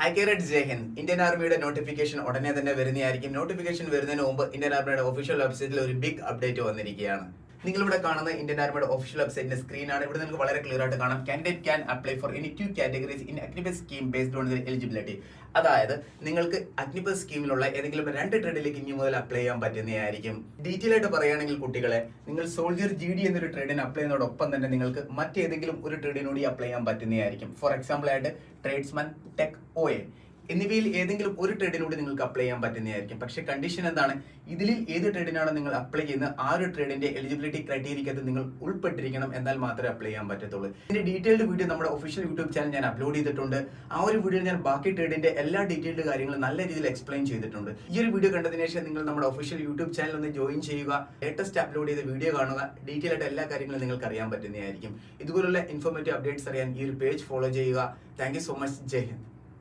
ഹൈക്കറേറ്റ് Jaihind. Indian ആർമിയുടെ notification ഉടനെ തന്നെ വരുന്നതായിരിക്കും. നോട്ടിഫിക്കേഷൻ വരുന്നതിന് മുമ്പ് ഇന്ത്യൻ ആർമിയുടെ ഒഫീഷ്യൽ വെബ്സൈറ്റിൽ ഒരു ബിഗ് അപ്ഡേറ്റ് വന്നിരിക്കുകയാണ്. നിങ്ങളിവിടെ കാണുന്ന ഇന്ത്യൻ ആർമിയുടെ ഒഫീഷ്യൽ വെബ്സൈറ്റിന്റെ സ്ക്രീനാണ്. ഇവിടെ നിങ്ങൾക്ക് വളരെ ക്ലിയർ ആയിട്ട് കാണാം. Candidate can apply for any 2 categories in Agnipath scheme based on the eligibility. അതായത് നിങ്ങൾക്ക് അഗ്നിപത് സ്കീമിലുള്ള ഏതെങ്കിലും 2 ട്രേഡിലേക്ക് ഇനി മുതൽ അപ്ലൈ ചെയ്യാൻ പറ്റുന്നതായിരിക്കും. ഡീറ്റെയിൽ ആയിട്ട് പറയുകയാണെങ്കിൽ കുട്ടികളെ, നിങ്ങൾ സോൾജിയർ GD എന്നൊരു ട്രേഡിന് അപ്ലൈ ചെയ്യുന്നതോടൊപ്പം തന്നെ നിങ്ങൾക്ക് മറ്റേതെങ്കിലും ഒരു ട്രേഡിനോട് അപ്ലൈ ചെയ്യാൻ പറ്റുന്നതായിരിക്കും. ഫോർ എക്സാമ്പിൾ ആയിട്ട് ട്രേഡ്സ്മാൻ, ടെക്, OA എന്നിവയിൽ ഏതെങ്കിലും ഒരു ട്രേഡിനോട് നിങ്ങൾക്ക് അപ്ലൈ ചെയ്യാൻ പറ്റുന്നതായിരിക്കും. പക്ഷേ കണ്ടീഷൻ എന്താണ്? ഇതിൽ ഏത് ട്രേഡിനാണ് നിങ്ങൾ അപ്ലൈ ചെയ്യുന്നത് ആ ഒരു ട്രേഡിന്റെ എലിജിബിലിറ്റി ക്രൈറ്റീരിയക്കകത്ത് നിങ്ങൾ ഉൾപ്പെട്ടിരിക്കണം. എന്നാൽ മാത്രമേ അപ്ലൈ ചെയ്യാൻ പറ്റത്തുള്ളൂ. ഇതിന്റെ ഡീറ്റെയിൽഡ് വീഡിയോ നമ്മുടെ ഒഫീഷ്യൽ യൂട്യൂബ് ചാനൽ ഞാൻ അപ്ലോഡ് ചെയ്തിട്ടുണ്ട്. ആ ഒരു വീഡിയോയിൽ ഞാൻ ബാക്കി ട്രേഡിന്റെ എല്ലാ ഡീറ്റെയിൽഡ് കാര്യങ്ങളും നല്ല രീതിയിൽ എക്സ്പ്ലെയിൻ ചെയ്തിട്ടുണ്ട്. ഈ ഒരു വീഡിയോ കണ്ടതിന് ശേഷം നിങ്ങൾ നമ്മുടെ ഒഫീഷ്യൽ യൂട്യൂബ് ചാനൽ ഒന്ന് ജോയിൻ ചെയ്യുക. ലേറ്റസ്റ്റ് അപ്ലോഡ് ചെയ്ത വീഡിയോ കാണുക. ഡീറ്റെയിൽ ആയിട്ട് എല്ലാ കാര്യങ്ങളും നിങ്ങൾക്ക് അറിയാൻ പറ്റുന്നതായിരിക്കും. ഇതുപോലുള്ള ഇൻഫോർമേറ്റീവ് അപ്ഡേറ്റ്സ് അറിയാൻ ഈ ഒരു പേജ് ഫോളോ ചെയ്യുക. Thank you so much. Jai Hind.